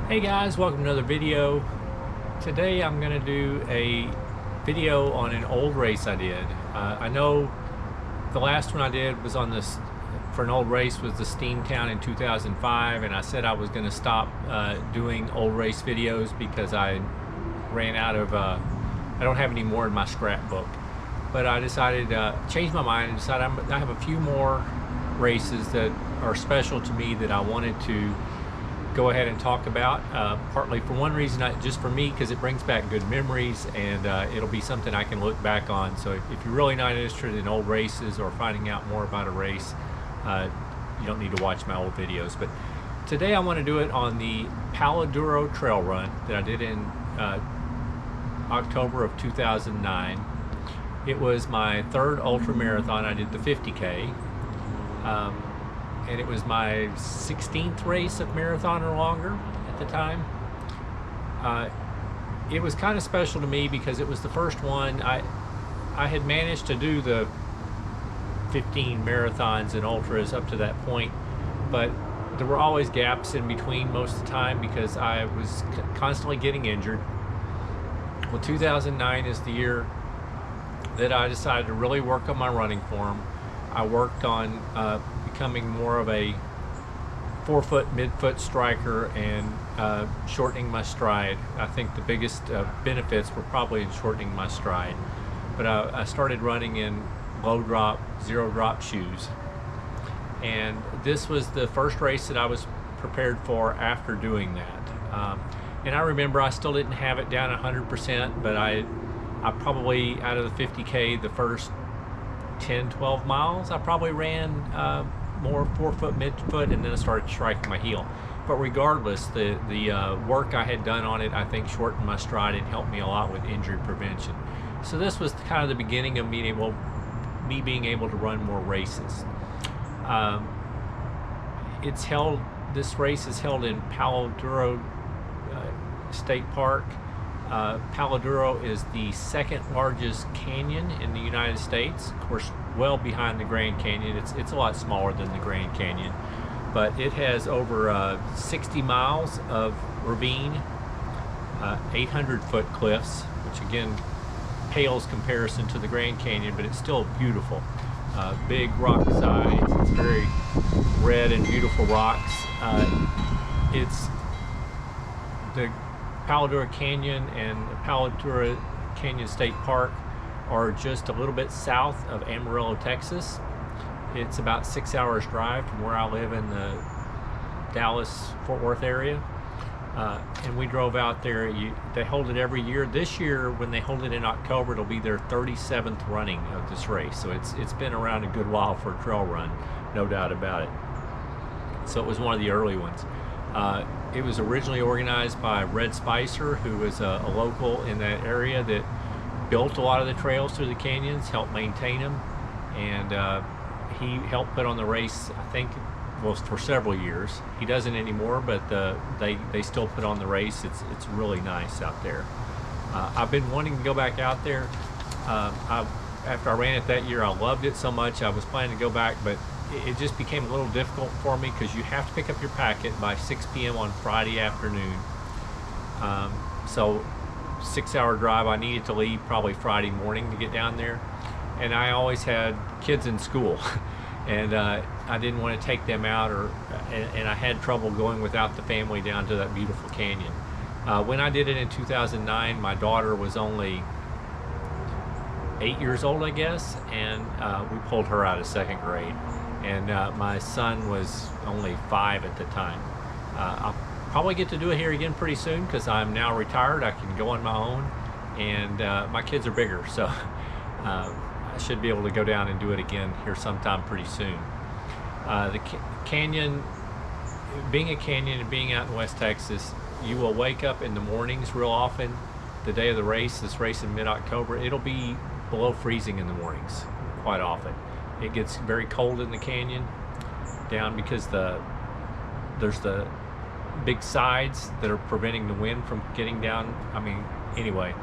Hey guys, welcome to another video. Today I'm going to do a video on an old race I did. I know the last one I did was on this for an old race was the Steamtown in 2005, and I said I was going to stop doing old race videos because I ran out of I don't have any more in my scrapbook. But I decided changed my mind and decided I have a few more races that are special to me that I wanted to go ahead and talk about, partly for one reason, just for me, because it brings back good memories, and it'll be something I can look back on. So if you're really not interested in old races or finding out more about a race, you don't need to watch my old videos. But today I want to do it on the Palo Duro trail run that I did in October of 2009. It was my third ultra marathon. I did the 50K. And it was my 16th race of marathon or longer at the time. It was kind of special to me because it was the first one. I had managed to do the 15 marathons and ultras up to that point, but there were always gaps in between most of the time because I was constantly getting injured. Well, 2009 is the year that I decided to really work on my running form. I worked on becoming more of a forefoot, midfoot striker and shortening my stride. I think the biggest benefits were probably in shortening my stride. But I started running in low drop, zero drop shoes. And this was the first race that I was prepared for after doing that. And I remember I still didn't have it down 100%, but I probably, out of the 50K, the first 10-12 miles I probably ran more forefoot, midfoot, and then I started striking my heel. But regardless, the work I had done on it, I think, shortened my stride and helped me a lot with injury prevention. So this was kind of the beginning of me being able to run more races. This race is held in Palo Duro State Park. Palo Duro is the second largest canyon in the United States, of course well behind the Grand Canyon. It's a lot smaller than the Grand Canyon, but it has over 60 miles of ravine, 800-foot cliffs, which again pales comparison to the Grand Canyon, but it's still beautiful. Big rock sides, it's very red and beautiful rocks. It's the Palo Duro Canyon and Palo Duro Canyon State Park are just a little bit south of Amarillo, Texas. It's about 6 hours drive from where I live in the Dallas-Fort Worth area. And we drove out there. They hold it every year. This year, when they hold it in October, it'll be their 37th running of this race. So it's been around a good while for a trail run, no doubt about it. So it was one of the early ones. It was originally organized by Red Spicer, who was a local in that area that built a lot of the trails through the canyons, helped maintain them, and he helped put on the race, I think, well, for several years. He doesn't anymore, but they still put on the race. It's really nice out there. I've been wanting to go back out there. After I ran it that year, I loved it so much. I was planning to go back, but it just became a little difficult for me because you have to pick up your packet by 6 p.m. on Friday afternoon. So 6-hour drive, I needed to leave probably Friday morning to get down there. And I always had kids in school and I didn't want to take them out, and I had trouble going without the family down to that beautiful canyon. When I did it in 2009, my daughter was only 8 years old, I guess, and we pulled her out of second grade. And my son was only 5 at the time. I'll probably get to do it here again pretty soon because I'm now retired. I can go on my own, and my kids are bigger, so I should be able to go down and do it again here sometime pretty soon. The canyon, being a canyon and being out in West Texas, you will wake up in the mornings real often. The day of the race, this race in mid-October, it'll be below freezing in the mornings quite often. It gets very cold in the canyon down because there's the big sides that are preventing the wind from getting down. I mean, anyway,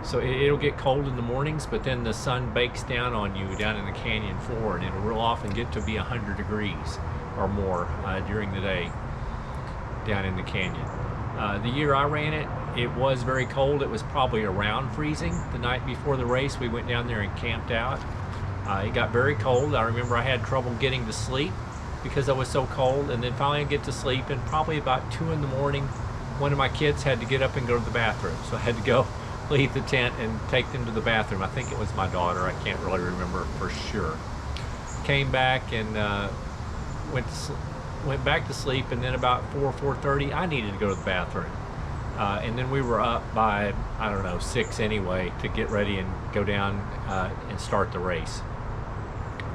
so it'll get cold in the mornings, but then the sun bakes down on you down in the canyon floor, and it'll real often get to be 100 degrees or more during the day down in the canyon. The year I ran it, it was very cold. It was probably around freezing the night before the race. We went down there and camped out. It got very cold. I remember I had trouble getting to sleep because I was so cold, and then finally I get to sleep, and probably about 2 in the morning, one of my kids had to get up and go to the bathroom. So I had to go leave the tent and take them to the bathroom. I think it was my daughter. I can't really remember for sure. Came back and went back to sleep, and then about 4:30 I needed to go to the bathroom. And then we were up by, I don't know, 6 anyway to get ready and go down and start the race.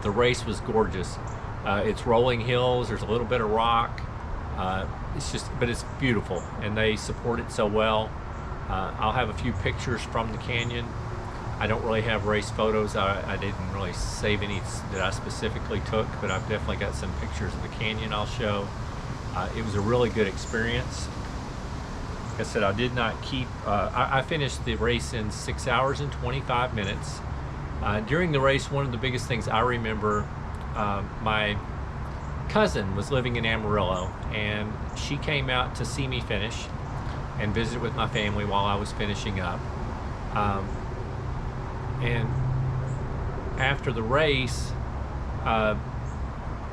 The race was gorgeous. It's rolling hills, there's a little bit of rock. But it's beautiful, and they support it so well. I'll have a few pictures from the canyon. I don't really have race photos. I didn't really save any that I specifically took, but I've definitely got some pictures of the canyon I'll show. It was a really good experience. Like I said, I did not keep, I finished the race in 6 hours and 25 minutes. During the race, one of the biggest things I remember, my cousin was living in Amarillo, and she came out to see me finish and visit with my family while I was finishing up. And after the race,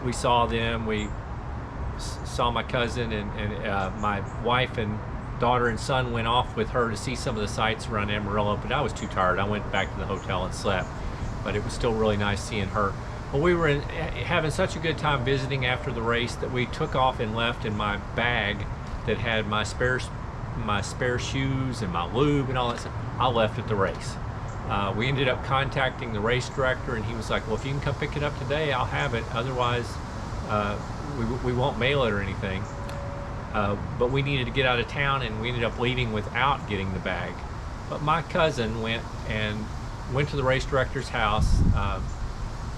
we saw them. We saw my cousin, and my wife and daughter and son went off with her to see some of the sights around Amarillo, but I was too tired. I went back to the hotel and slept, but it was still really nice seeing her. Well, we were having such a good time visiting after the race that we took off and left in my bag that had my spare shoes and my lube and all that stuff. I left at the race. We ended up contacting the race director, and he was like, well, if you can come pick it up today, I'll have it. Otherwise, we won't mail it or anything. But we needed to get out of town, and we ended up leaving without getting the bag. But my cousin went to the race director's house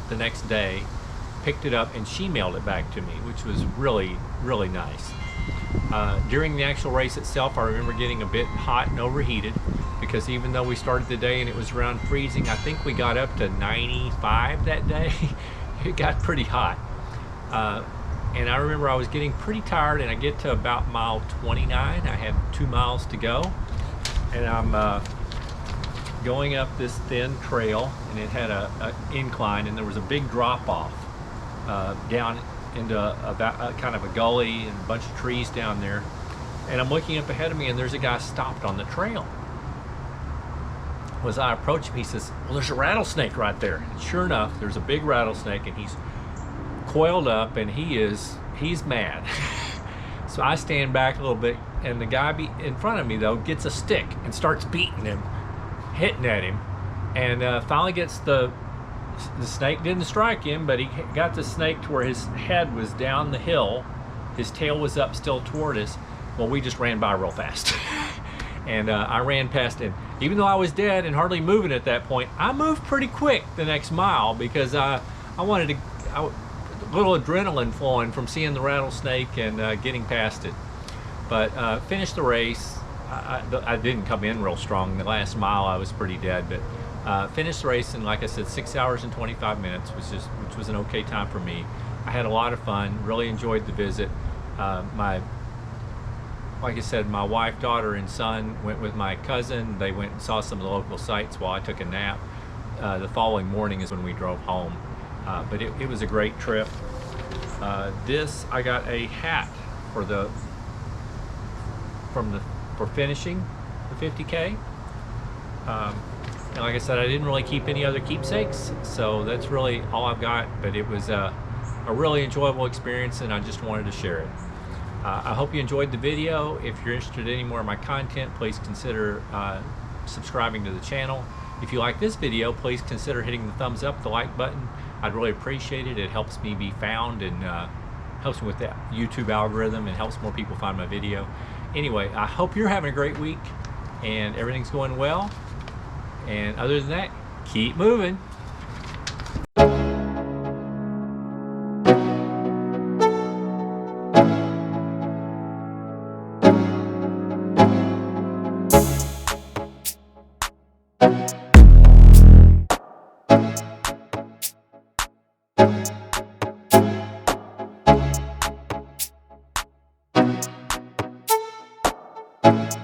the next day, picked it up, and she mailed it back to me, which was really, really nice. During the actual race itself, I remember getting a bit hot and overheated, because even though we started the day and it was around freezing, I think we got up to 95 that day. It got pretty hot. And I remember I was getting pretty tired, and I get to about mile 29. I had 2 miles to go, and I'm going up this thin trail, and it had a incline, and there was a big drop off down into kind of a gully and a bunch of trees down there. And I'm looking up ahead of me, and there's a guy stopped on the trail. As I approach him, he says, well, there's a rattlesnake right there. And sure enough, there's a big rattlesnake, and he's coiled up, and he's mad. So I stand back a little bit, and the guy in front of me, though, gets a stick and starts beating him, hitting at him, and finally gets the snake. Didn't strike him, but he got the snake to where his head was down the hill, his tail was up still toward us. Well, we just ran by real fast. And I ran past him. Even though I was dead and hardly moving at that point, I moved pretty quick the next mile, because I wanted to, a little adrenaline flowing from seeing the rattlesnake and getting past it. But finished the race. I didn't come in real strong. The last mile I was pretty dead, but finished the race in, like I said, 6 hours and 25 minutes, which was an okay time for me. I had a lot of fun, really enjoyed the visit. Like I said, my wife, daughter, and son went with my cousin. They went and saw some of the local sites while I took a nap. The following morning is when we drove home. But it was a great trip. I got a hat for finishing the 50K. And like I said, I didn't really keep any other keepsakes, so that's really all I've got. But it was a really enjoyable experience, and I just wanted to share it. I hope you enjoyed the video. If you're interested in any more of my content, please consider subscribing to the channel. If you like this video, please consider hitting the thumbs up, the like button. I'd really appreciate it. It helps me be found, and helps me with that YouTube algorithm, and helps more people find my video. Anyway, I hope you're having a great week and everything's going well. And other than that, keep moving. Bye.